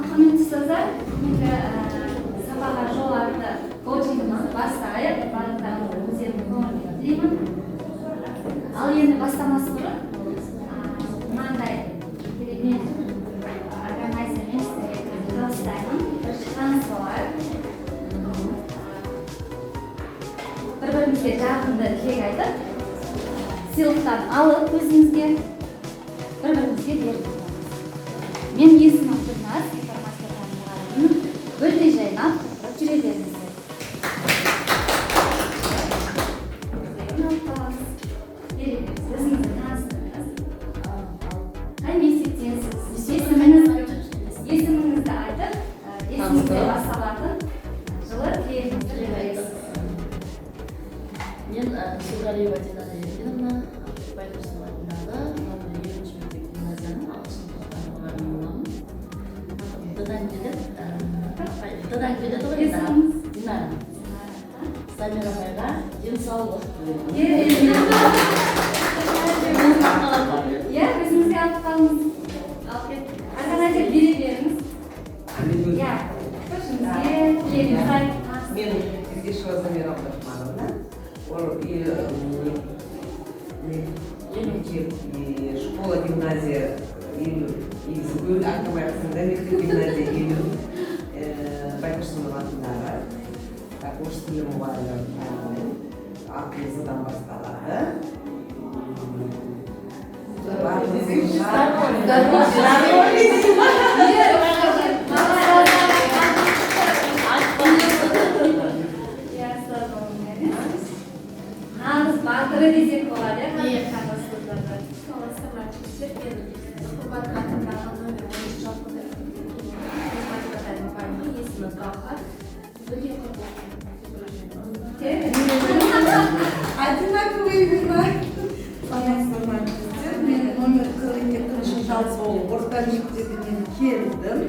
құрметті ұстаздар, сапаға жол атты коучингімізді бастайық. Барлықтарыңызға өздеріңіздің көңіл тілеймін. Ал енді бастамас бұрын мынандай керемет органайзермен сіздерге таныстаймын. Танысалар. Бір-бірімізге жағымды тілек айтып, сыйлықтан алып өзіңізге бір-бірімізге беріп отырамыз. Мен есімім Гүлназ, информатика мұғалімімін. Бөлме жайнап жүре беріңіздер. Өзіңізді таныстырыңыз. Қай мектептенсіз? Есіміңізді айтып, есіміңізде басталатын жылы тілегіңізді жібересіз. Мен Сугарова Динара Евгеньевна, Байтұрсынова атындағы номер 7-ші мектеп гимназияның ағылшын тілі мұғалімі. Д-дан келеді ғой Динара. Самира апайға денсаулық тілеймін. Иә, өзіңізге алып қалыңыз. Органайзер бере беріңіз. Иә, өзіңізге тілегіңізді айтыңыз. Мен Изгишева Замира Абдрахмановна. Школа, гимназия Изгүл, Акбай Аксында, мектеп гимназия Елу, Байтұрсынова атындағы орыс тілі мұғалімі АКЗ-дан басталады. Nağız batırı diyecek olan ya. İyi. Одинаковые имена. Мен номер 42 Жалсол орта мектебінен келдім.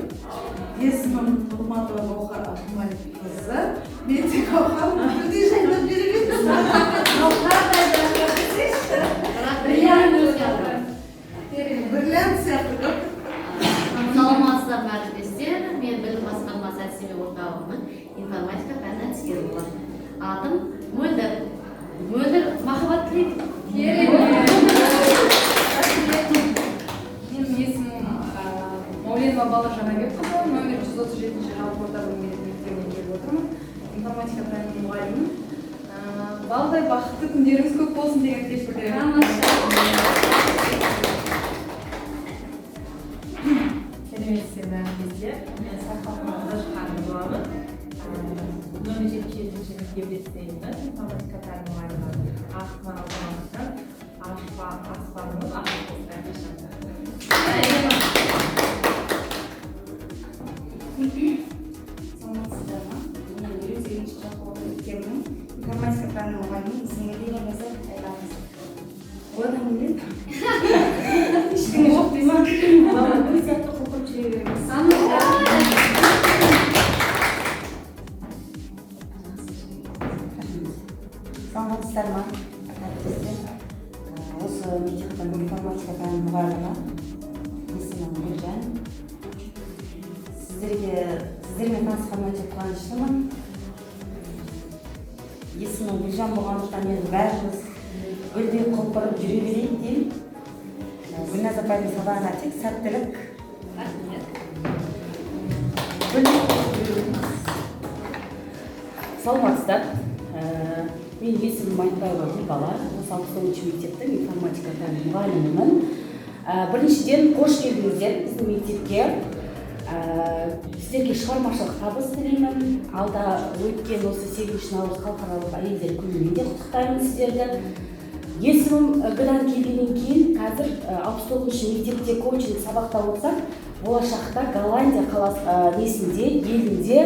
Есімім Нұрматова Гаухар Абдумаликқызы. Мен тек Гаухар бөлме жайнап беремін. Бриллиант сияқты. Саламатсыздар ма әріптестер? Мен білім басқармасы әдістеме орталығының информатика пәні әдіскері боламын. Атым Мөлдір. Мөлдір махаббат тілейді. Менің есімім Мауленова Бала Жанабекқызы, номер 137-ші жалпы орта білім мектебінен келіп отырмын. Информатика пәнінің мұғалімімін. Балдай бақытты күндеріңіз көп болсын деген тілекпен. Сәлеметсіздер бәріңізге. Мен Сарқатова Дашқаны боламын. Номер 77-ші мектепте істеймін. Информатика пәнінің мұғалімі. Ақмар ауданынан Аспанымыз информатика пәнінің мұғалімі Исмағилова Назар Айламыз. Одан бөлек ештеңе жоқ деймін. Бұл сияқты құлқып жүре береміз. Саламатсыздар ма? Осы мектептің информатика пәнінің мұғалімі есімім Гүлжан. Сіздермен танысқаныма өте қуаныштымын. Есімім Гүлжан болғандықтан мен бәріміз өлдей құлпырып жүре берейік деймін. Гүлназ апайдың сабағына тек сәттілік. Саламатсыздар. Мен есімім Айтбаева Гүлбала. Осы 60-ші мектептің информатика пәнінің мұғалімімін. Біріншіден қош келдіңіздер біздің мектепке. Сіздерге шығармашылық табыс тілеймін. Алда өткен осы 8 наурыз халықаралық әйелдер күнімен де құттықтаймын сіздерді. Есімім бұдан келгеннен кейін қазір 69-ші мектепте коучинг сабақта отырсақ, болашақта Голландия елінде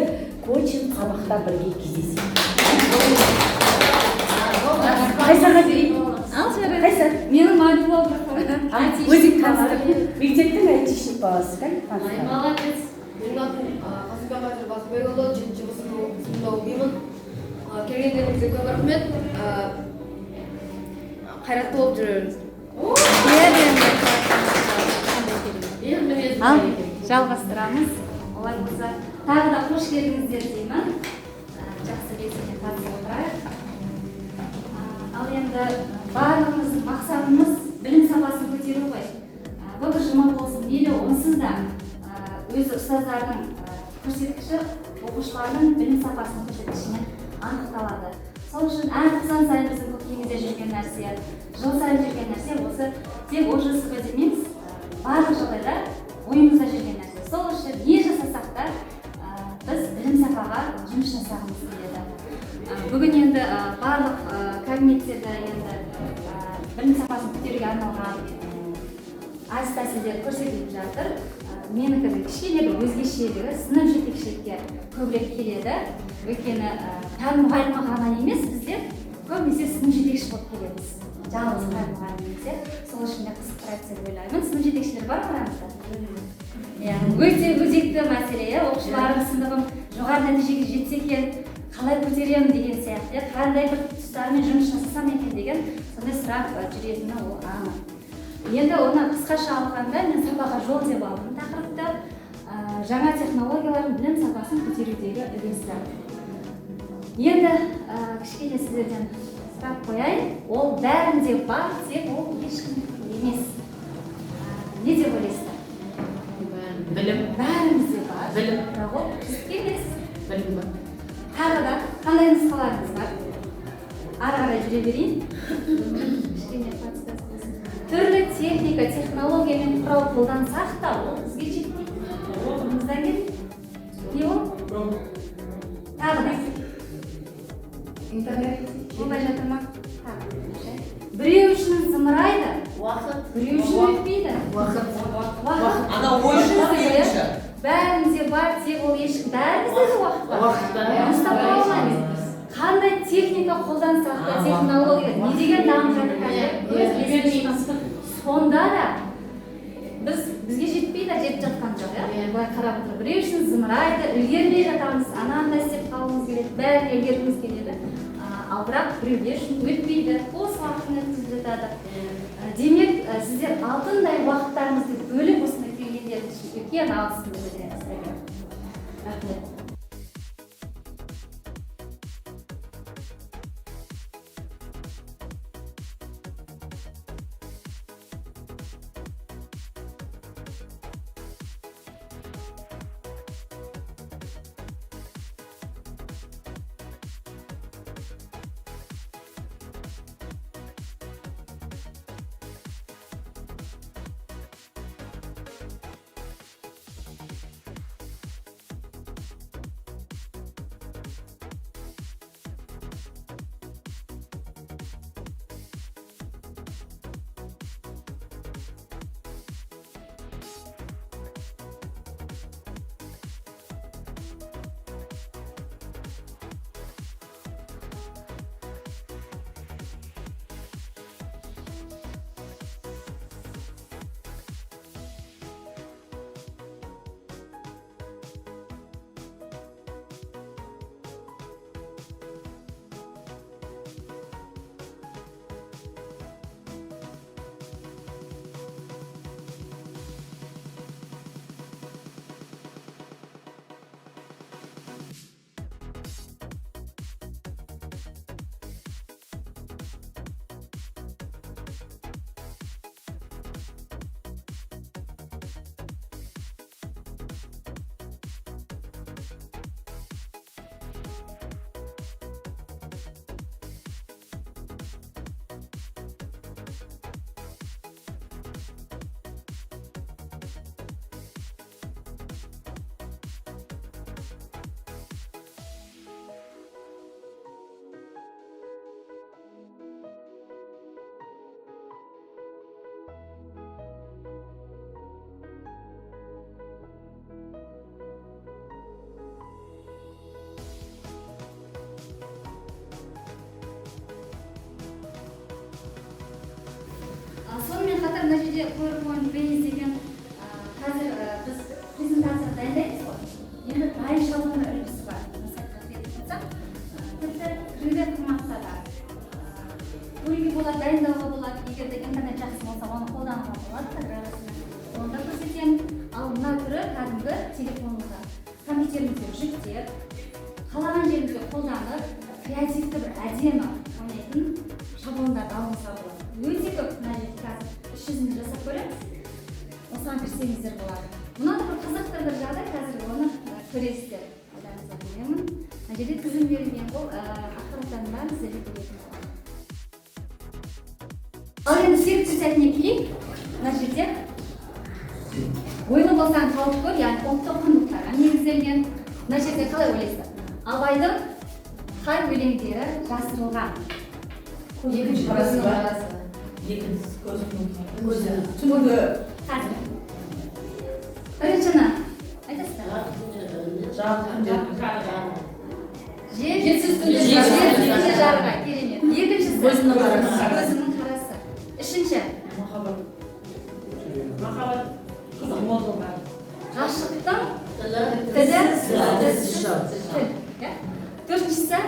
коучинг сабақта бірге кездесейік. Қай сағат? Қай сағат? Менің мадил болды. Өзің таныстыр. Мектептің айтишник баласы. Молодец. Қасымбек Батыр Басбекұлы, 7-ші сыныпта оқимын. Келгендеріңізге көп рахмет. Қайратты болып жүреріңіз. Ал жалғастырамыз. Олай болса, тағы да қош келдіңіздер деймін. Жақсы белсене қатысып отырайық. Ал енді барлығымыздың мақсатымыз білім сапасын көтеру ғой. Бұл бір жұма болсын, мейлі онсыз да өзі ұстаздардың көрсеткіші оқушылардың білім сапасының көрсеткішімен анықталады. Сол үшін әр 90 сайын біздің көкейімізде жүрген нәрсе, жыл сайын жүрген нәрсе осы тек ОЖС демейміз, барлық жағдайда ойымызда жүрген нәрсе. Сол үшін не жасасақ та біз білім сапаға жұмыс жасағымыз келеді. Бүгін енді барлық кабинеттерді енді білім сапасын көтеруге арналған әдіс-тәсілдер көрсетіліп жатыр. Менікі кішкене бір өзгешелігі сынып жетекшілікке көбірек келеді. Өйткені пән мұғалімі ғана емес, біздер көбінесе сынып жетекші болып келеміз. Жалғыз пән мұғалім немесе, сол үшін де қызықтырады деп ойлаймын. Сынып жетекшілер бар ма арамызда? Өте өзекті мәселе, оқушыларым сыныбым жоғары нәтижеге жетсе екен, қалай көтеремін деген сияқты, қандай бір тұстармен жұмыс жасасам екен деген сондай сұрақ жүретіні ол анық. Енді оны қысқаша алғанда мен сапаға жол деп алдым тақырыпты. Жаңа технологиялардың білім сапасын көтерудегі үлесі. Енді кішкене сіздерден сұрақ қояйын. Ол бәрінде бар, тек ол ешкім емес. Не деп ойлайсыздар? Білім. Бәрімізде бар. Білім. Бірақ ол бізге емес. Білім бар. Тағы да қандай нұсқаларыңыз бар? Ары қарай жүре берейін. Кішкене подсказка. Түрлі техника, технология мен құрал қолдансақ та, ол бізге жетпейді. Қолымыздан келеді. Не ол? Тағы да. Интернет. Болмай жатыр ма? Біреу үшін зымырайды, Уақыт. біреу үшін өтпейді. Уақыт. Ана ойшылар ерекше. Бәрімізде бар, тек ол ешкім. Бәрімізде де уақыт бар. Ұстап қалмаймыз. Қандай техника қолдансақ та, технология, не деген дамып жатыр қазір? Сонда да бізге жетпейді, жетіп жатқан жоқ, былай қарап отыр. Біреу үшін зымырайды, үлгермей жатамыз, анандай істеп қалуымыз келеді, бәрін үлгергіміз келеді. Ал бірақ біреулер үшін өтпейді, бос уақытын өткізіп жатады. Демек, сіздер алтындай уақыттарыңызды бөліп осында келгендер үшін үлкен алғысымды білдіремін сіздерге. Рахмет. Сонымен қатар мына жерде PowerPoint деген қазір біз презентация дайындаймыз ғой. Енді дайын шалдың үлгісі бар. Сайтқа кіретін болсақ, тіпті кірген форматта да көруге болады, дайындауға болады. Егер де интернет жақсы болса, оны қолдануға болады. Онда көрсетемін. Ал мына түрі кәдімгі телефонға көтеріңіздер, жүктеп, қалаған жеріңізге қолданып, креативті бір әдемі ойнайтын шаблондарды алыңызға болады. Өте көп мына жерде қазір іс жүзінде жасап көреміз. Осыған кірсеңіздер болады. Мынада бір қызықты бір жағдай, қазір оны көресіздер. Аударыңызға беремін. Мына жерде тізім берілген, бұл ақпараттардың бәрін сіздерге беретін болады. Ал енді серіктес сәтіне келейік. Мына жерде ойлы болсаң тауып көр, яғни ұлттық құндылықтарға негізделген. Мына жерде қалай ойлайсыздар? Абайдың қай өлеңдері жасырылған? Екінші қарасы бар. Екінші көзі. Түнгі. Қазір. Біріншіні айтасыздар. Жетсіз түнде жарға, керемет. Екіншісі көзінің қарасы. Үшінші ғашықтың тілі. Төртіншісі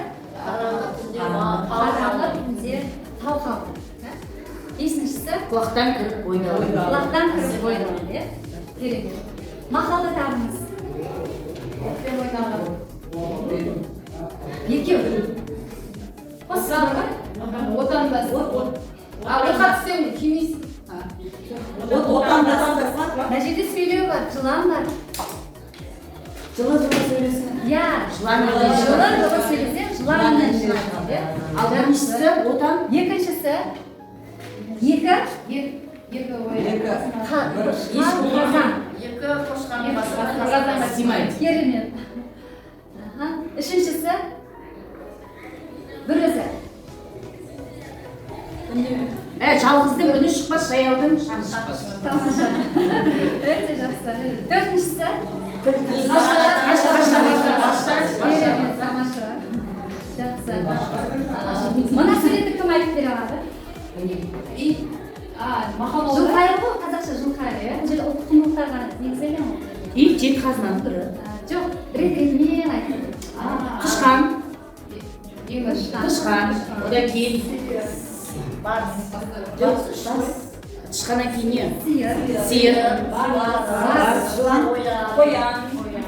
қараңғы түнде тау қалды. Бесіншісі Құлақтан кіріп ойнау. Керемет. Мақалды табыңыз. Екеу. Қосылды ма? Отандас. Отқа түсем кимейсің. Мына жерде сөйлеу бар, жылан бар. Жылы сөйлесін. Иә, жылы сөйлесе, жыланның жылан. Ал біріншісі отан. Екіншісі Екі қошқардың басына Симайды. керемет. Үшіншісі бір өзі. Жалғыздың үні шықпас, жаяудың шаңы шықпас. Тамаша. Өте жақсы. Төртіншісі керемет, тамаша. Жақсы. Мына суретті кім айтып бере алады? Жылқайыр ғой, қазақша жылқайыр, иә? Бұл жерде ұлттық құндылықтарға негізделген ғой. Ит жет қазынаның түрі. Жоқ, рет-ретімен айтып. Тышқан. Тышқан. Одан кейін тышқаннан кейін не? Сиыр.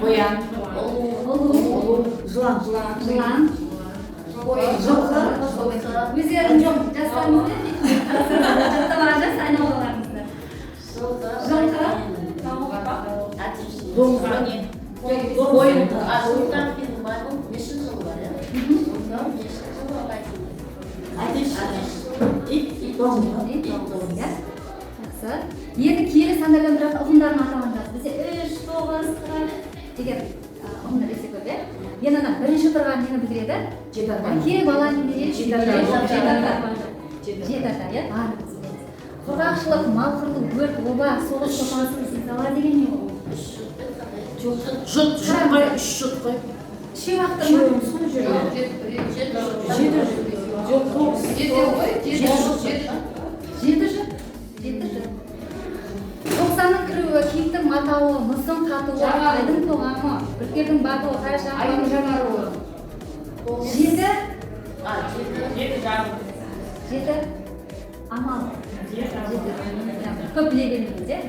Қоян. Жылан. Жылқы. Өздерің жастарыңызды жаттамағанда айналаларыңызды. Жылқы. Доңызға не? Қойын. Жылқыдан кейін бар ғой, 500 жыл бар, иә? Жақсы. Енді киелі сандардан тұратын ұғымдардың атауын жаз. Бізде 3, 9, 40 деген ұғымдар есе көп, иә? Енді ана бірінші тұрған нені білдіреді? Киелі бала немере жетата, иә? Барлығымыз білеміз. Құрғақшылық, мал қырылу, өрт, оба, соғыс, соғыс, зала деген не ол? Жұт қой, үш жұт қой. Үшеу ақтыр ма? Жеті жұт. 90-ның кіруі, киіктің матауы, мұздың қатуы, айдың тоғамы, бүркердің батуы, айдың жаңаруы. Жеті амал. Көп біле бермейміз, иә?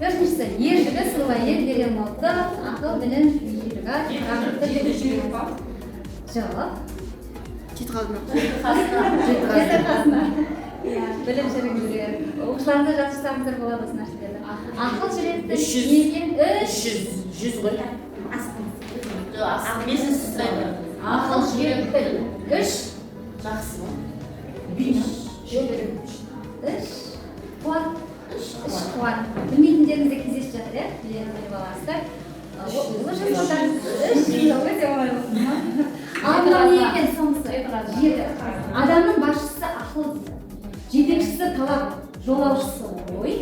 Төртіншісі, ержігі, сылға ел берген мылтық, ақыл, білім, ерлігі, рахметті деп жүріп. Жоқ. Жеті қасына. Білім жүріңіздер. Оқушыларды жақсыларыңыздар болады осы нәрселерді. Ақыл жүректі еген 100 ғой. Ақыл жүректі 3 Жақсы ма? 3 қуат. Қуат. Білмейтіндеріңізде кездесіп жатыр, иә? Білетін баласыздар. Олы жасылдарыңыз 3 өте оңайлы. Ал мынау не екен соңғысы? 7. Адамның басшысы ақыл дейді. Жетекшісі талап, жолаушысы ой,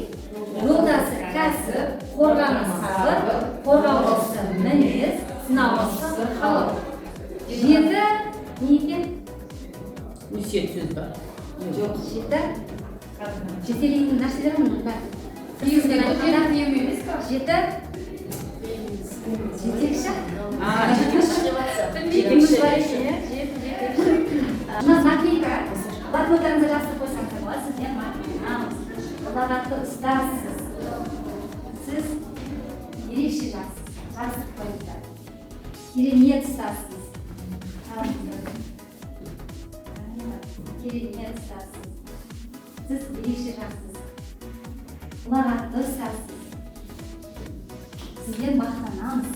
жолдасы кәсіп, қорғанысы сабыр, қорғаушысы мінез, сынаушысы халық. 7 не екен? Өсиет сөз бар. Жоқ, 7 жетелейтін нәрселер мұның бәрі. 7 жетекші. Наклейка. Блокноттарыңызды жазып қойсаңыздар болады. Сіз ұлағатты ұстазсыз. Сіз ерекше жассыз. керемет ұстазсыз. Керемет ұстазсыз. Сіз ерекше жақсыз. Ұлағатты ұстазсыз. Сізден мақтанамыз.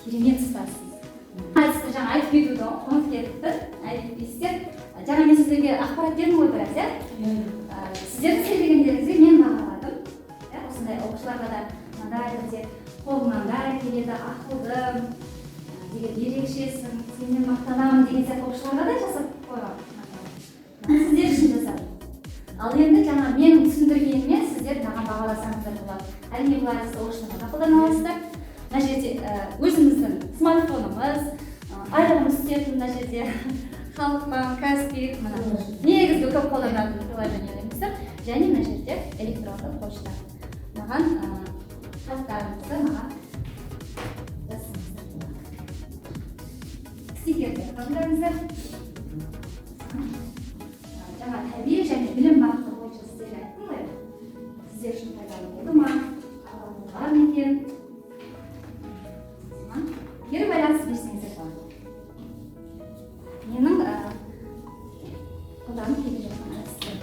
Керемет ұстазсыз. Жаңа айтып кетуді ұмытып кетті. Айтып кетсек, жаңа мен сіздерге ақпарат бердім ғой біраз, иә? Сіздердің сөйлегендеріңізге мен бағаладым. Осындай оқушыларға да мынандай бірде қолыңнан бәрі келеді, ақылды, деген ерекшесің, сенен мақтанамын деген сияқты оқушыларға да жасап қойған. Сіздер үшін жасадым. Ал енді жаңа менің түсіндіргеніме сіздер маған бағаласаңыздар болады. Әрине бұл әдісті оқушыларға қолдана аласыздар. Мына жерде өзіміздің смартфонымыз, айлығымыз түсетін мына жерде Халықбанк, Каспий, негізгі көп қолданатын приложениелеріміз бар. Және мына жерде электронды почта. Маған хаттарыңызды маған жазсаңыздар. Стикерлер қабылдаңыздар. Жаңа тәрбие және білім бағыты бойынша сіздерге айттым ғой. Сіздер үшін пайдалы болды ма? Болған екен. Кері байланыс берсеңіздер болады. Менің қолданып келе жатқан әдістер.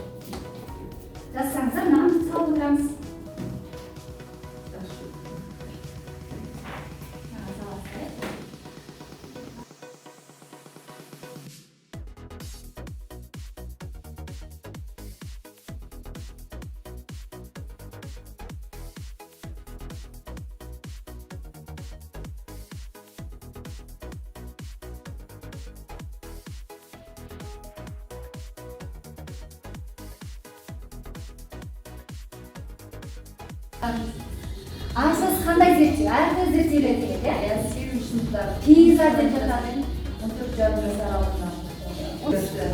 Жазсаңыздар, мынаны салып отырамыз. Айсыз қандай зерттеу? Әртүрлі зерттеулер келеді, иә? 8-ші сыныпта PISA деп жатады. 14 жарым жас аралығында.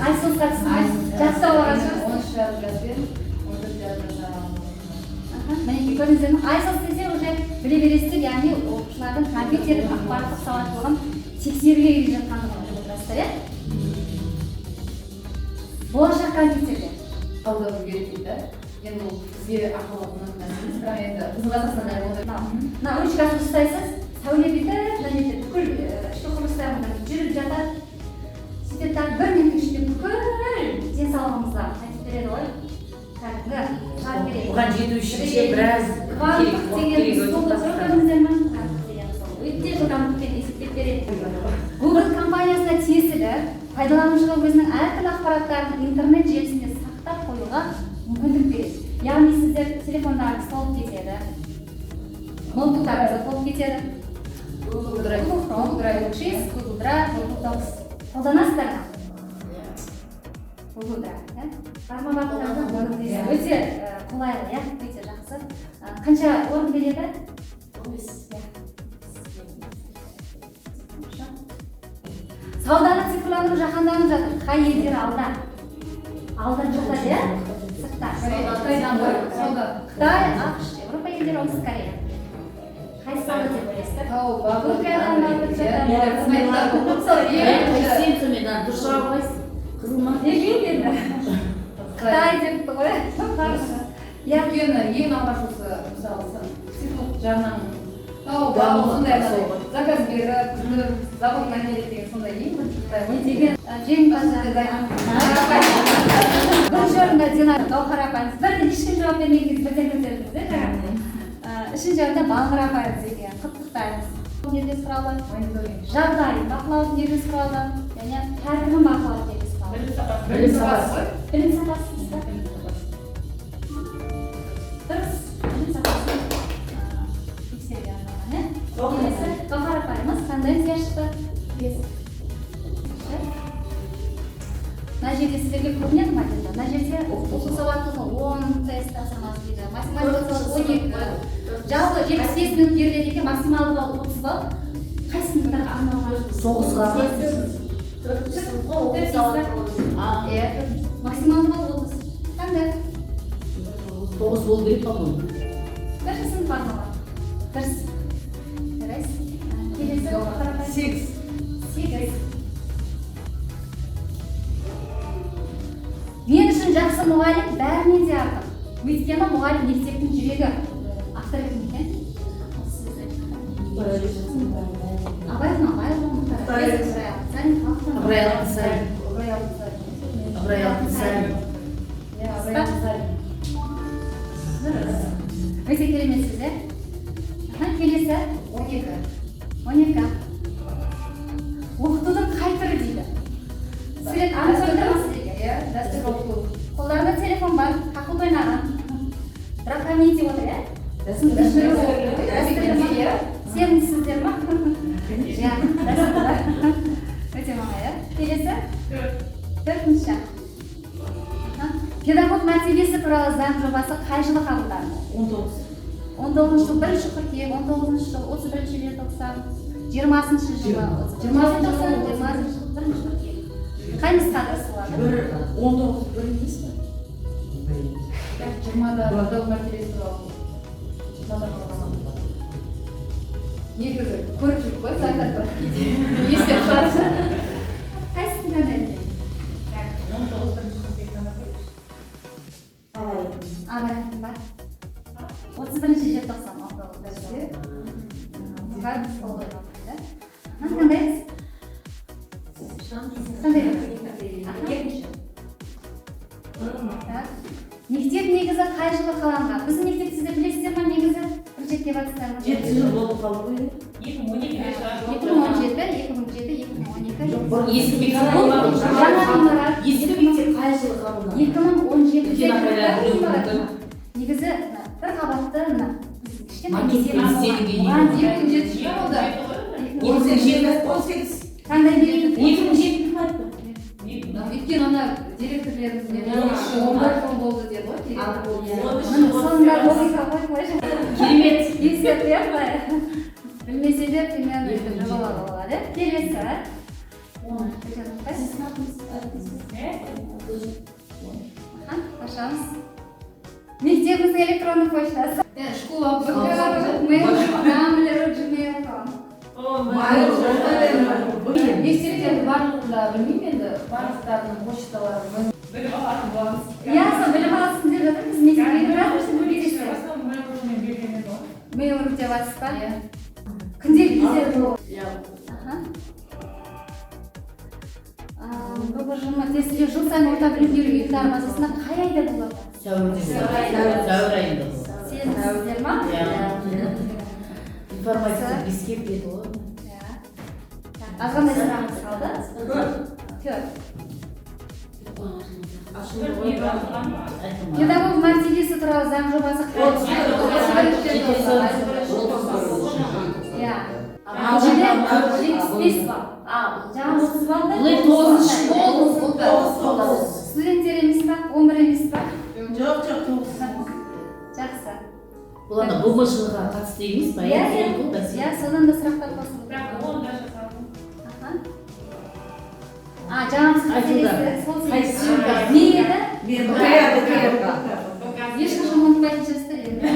Айсыз қатысың, жастау арасы. 13 жарым жас пен 14 жарым жас аралығында. Мінекей көрдіңіздер ме? Айсыз десе уже біле бересіздер, яғни оқушылардың компьютердің ақпараттық сауаттылығын тексеруге келіп жатқандығын біліп отырасыздар, иә? Болашақ компьютерлер. Қабылдау керек дейді. Енді ол бізге ақылы нәрсе, бірақ енді біздің қазақстанда ондай. Мына ручкасын ұстайсыз, сәуле бүйтіп, мына жерде бүкіл ішкі құрылыстарында жүріп жатады. Сөйтіп тағы бір минуттың ішінде бүкіл денсаулығымызға айтып береді ғой. Кәдімгі шығарып береді. Оған жету үшін біраз кванттық деген столды көрдіңіздер ме? Кванттық деген стол өте жылдамдықпен есептеп береді. Google компаниясына тиесілі пайдаланушыға өзінің әртүрлі ақпараттарын интернет желісінде сақтап қоюға мүмкіндік береді. Яғни сіздер телефондарыңыз толып кетеді, ноутбуктарыңыз толып кетеді. Google Drive, Google Sheets, Google Drive, Google Docs қолданасыздар ма? Google Drive, иә? Барма бағыттарда өте қолайлы, иә? Өте жақсы. Қанша орын береді? 15. Сауданы цифрландыру жаһанданып жатыр. Қай елдер алда? Алда жоқтар, иә? Қытай, ақш, Еуропа елдері, оңтүстік Корея. Қайсысы алды деп ойлайсыздар? Түркиядан алып жатыр. Қытай депті ғой. Өйткені ең алғашқысы мысалы цифрлық жағынан сондай заказ беріп, заводына келеді деген сондай ең бірінші Қытай ғой. Деген жеңімпаздар. Бірінші орында Динара Гаухар апайымыз. Бірден ешкім жауап бермеген кезде бірден көтердіңіздер жаңа. Үшінші орында Балғыр апайымыз екен. Құттықтаймыз. Негіз құралы, жағдай бақылау негіз құралы, және тәртібін бақылау негіз құралы. Білім сапасы. Білім сапасы. Дұрыс. Білім сапасын тексеруге арналған, иә? Келесі Гаухар апайымыз қандай нәтиже шықты? Мына жерде сіздерге көрінеді ме? Мына жерде оқу сауаттылығы 10 тест тапсырмасы дейді. Математикалық 12. Жалпы 75 минут беріледі екен, максималды балл 30 балл. Қай сыныптарға арналған? 9-ға. Максималды балл 30. Қандай? 9 болу керек, по-моему. Бірінші сынып арналған. Дұрыс. Жарайсыз. Келесі 8. Мен үшін жақсы мұғалім бәрінен де артық. Өйткені мұғалім мектептің жүрегі. Автор кім екен? Абай Ыбырай Алтынсарин. Ыбырай Алтынсарин. Өте кереметсіз, е? Келесі 12. Оқытудың қай түрі дейді? Сурет анық көрдіңіз сіздерге? Дәстүр оқыту. Қолдарында телефон бар, қақылт ойнаған. Бірақ комменте отыр, е? Дәстүр сенімсіздер ма? Иә, дәстүр бар. Өте оңай, е? Келесі 4. Педагог мәртебесі туралы заң жобасы қай жылы қабылданды? 19 жыл 1 қыркүйек, 19 жыл 31 желтоқсан, 20 жылы 20 желтоқсан, 20 жыл 1 қыркүйек. Қай нұсқада болады? 19 бір емес пе? 20-да педагог мәртебесі туралы. Негізі көріп жүріп қой, заңдар бар. Естеп шығаршы. Қайсысын таңдайды? 19 Абайдың бар. 31 желтоқсан 19-да. Бұған сол ойламайды. Қандайсыз? Мектеп негізі қай жылы қаланған? Біздің мектеп сіздер білесіздер ма негізі? Бюджетке батыстар ма? 7 жыл болып қалды ғой. 2017, 2012. Ескі мектеп Жаңа ғимарат. Ескі мектеп қай жылы қабылданды? 2017-де негізі бір қабатты мына қандай береді? 2007 айтты. Өйткені ана директорлеріміз 14 жыл болды деді ғой. Сонда логика қоймай Керемет. ескертпей қой. Білмесе де примерно жобалауға болады. Келесі. Ашамыз. Мектебіміздің электронды почтасы. Школа мектептердің барлығында білмеймін енді, барлықтарының почталары білім алатын боламыз. Иә, сол білім аласың деп жатыр, біз мектепке мейл деп жатсыз ба? Күнделік кездері болады. ББЖМ тестілеу жыл сайын орта білім беру ұйымдары базасында қай айда болады? Сәуір айында. Сіздер ма? Информатика беске беді ғой. Азғандай сұрағыңыз қалды? 4. Педагог мәртебесі туралы заң жобасы қай Иә. 75 балл. Жаңа 30 баллды. Студенттер емес па? 11 емес па? Жоқ, Жақсы. Бұл ана ББЖ-ға қатысты емес па? Иә, содан да сұрақтар қосылды. Жаңа сол не еді? Ешқашан ұмытпайтын жастар енді.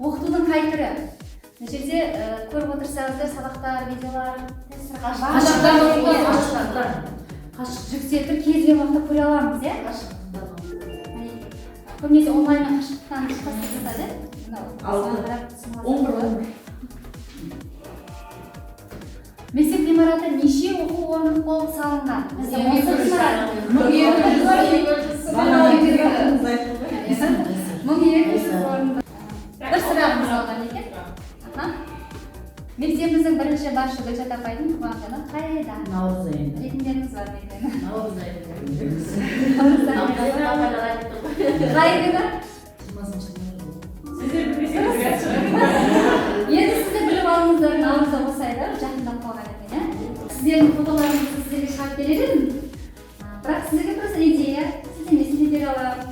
Оқытудың қай түрі? Мына жерде көріп отырсаңыздар сабақтар, видеолар, жүктетіп кез келген уақытта көре аламыз, иә? Көбінесе онлайннан қашықтықтан шығасыз жатады. 11. Мектеп ғимараты неше оқу орны болып салынған? 1200 орында. Бір сұрағымыз алған екен. Мектебіміздің бірінші басшы Гүлшат апайдың туған күні қайда? Наурыз айында. Жетімдеріңіз бар ма екен? Наурыз айында. Қай күні? 20-шы Енді сіздер біліп алыңыздар, наурызда осы айда жақындап қалған екен, иә? Сіздердің фотоларыңызды сіздерге шығарып берер едім. Бірақ сіздерге просто идея, сілтемесін бере аламын.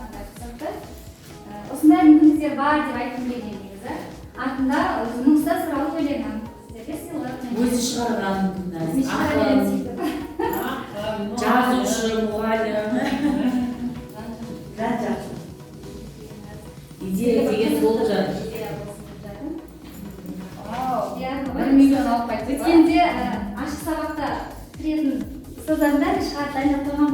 Осындай мүмкіндіктер бар деп айтқым келген негізі. Артында өзімнің ұстаз туралы төлемін. Сіздерге сыйлық. өзі шығарған Өзі шығарған сөйтіп. жазушы, мұғалім. Идея деген болып жатыр. Иә, 1 миллион алып қайтты. Өткенде ашық сабақта кіретін ұстаздарында шығарып дайындап қойған.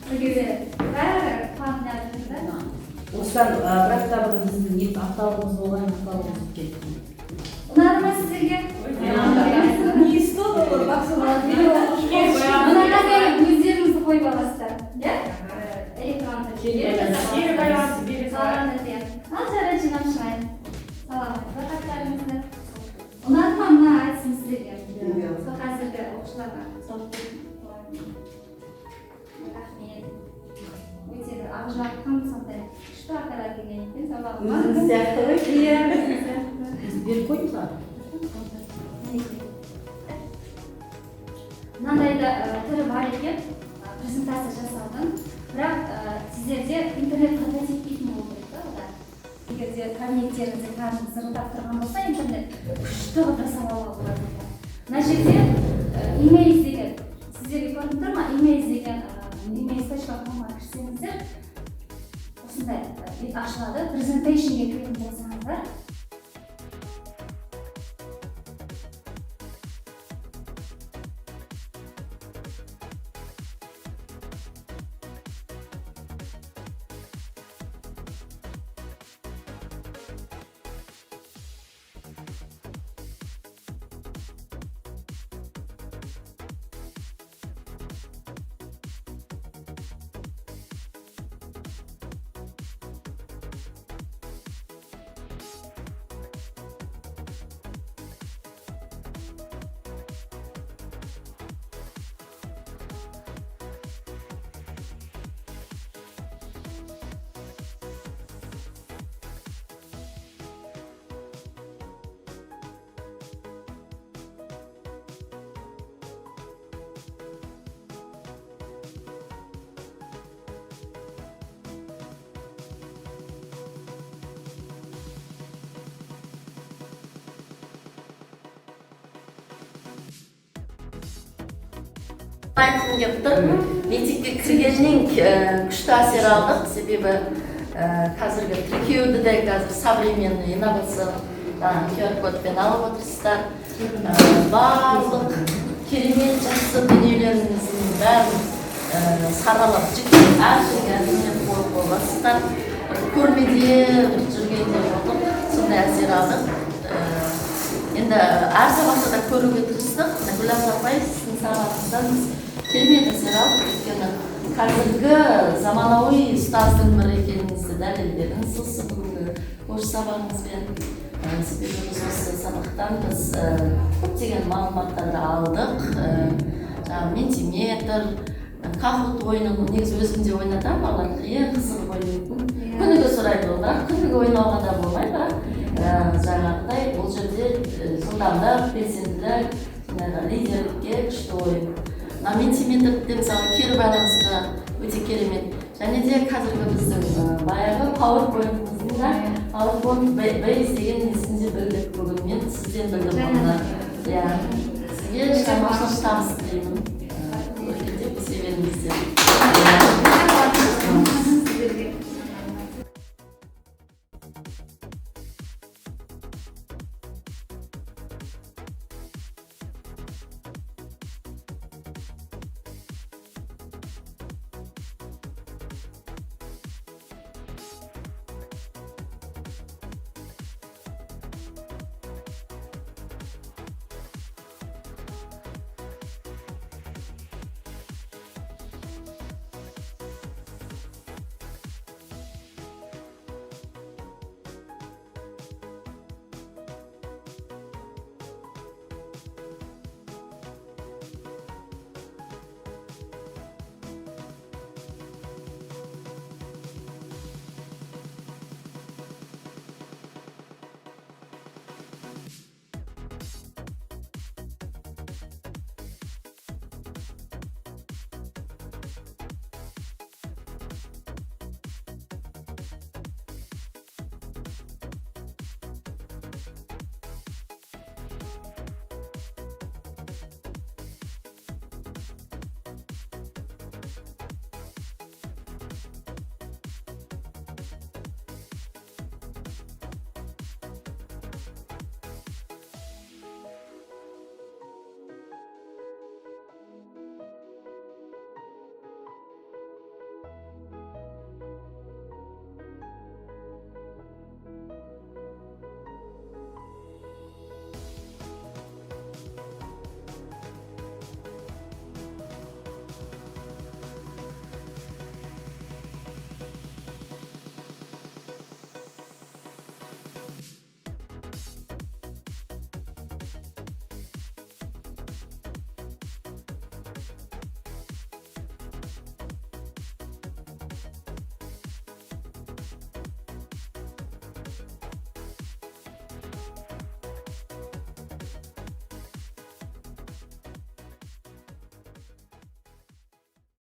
Сол кезде бәрі қуанып жатыр. Осыдан бірақ та бір біздің апталығымыз болған апталығымыз кетті. Ұнады ма сіздерге? Не $100 бақсы ой баласы, иә? Электронды Кері байланысы бере салайын. саламат иә. Ал жарайды жинап шығайын. Саламатсыздар хаттарыңызды. Ұнады ма мына айтсын сіздерге? Сол қазіргі оқушыларға. Рахмет. Өте бір ақ жарқын сондай күшті ақпарат келген екен сабағыма. Өзіңіз сияқты ғой? Иә, өзіңіз сияқты. беріп қойдыңыз ба? Мынандай да түрі бар екен, презентация жасаудың. Бірақ сіздерде интернет қандай жетпейтін болу керек та ода. Егер де кабинеттеріңіз экраны зырылдап тұрған болса, интернет күшті қылып жасап алуға болады. Мына жерде emails деген, сіздерге көрініп тұр ма? Emails деген emails.com-ға кірсеңіздер, осындай бет ашылады. Презентацияға кіретін болсаңыздар, айтқым келіп тұр. Мектепке кіргеннен күшті әсер алдық, себебі қазіргі тіркеуді де қазір современный инновациялық QR-кодпен алып отырсыздар. Барлық керемет жақсы дүниелеріңіздің бәрін саралап жіктеп әр жерге әдемілеп қойып қойғансыздар. Көрмеде жүргенде болып сондай әсер алдық. Енді әр сабақта да көруге тырыстық. Гүлназ апай, сіздің сабағыңыздан біз керемет әсер алдық. Өйткені қазіргі заманауи ұстаздың бірі екеніңізді дәлелдедіңіз осы бүгінгі қош сабағыңызбен. Себебі біз осы сабақтан біз көптеген мағлұматтарды алдық. Жаңағы ментиметр, кахут ойынын негізі өзім де ойнатамын, балаларға ең қызығы ойнайтын. Күніге сұрайды олар, күніге ойнауға да болмайды, бірақ жаңағыдай бұл жерде жылдамдық, белсенділік, лидерлікке күшті ойын. Ментиметрде мысалы кері байланысқа өте керемет. Және де қазіргі біздің баяғы PowerPoint-ымыздың да PowerPoint Base деген несінде білдік бүгін. Мен сізден білдім оны. Сізге шығармашылық табыс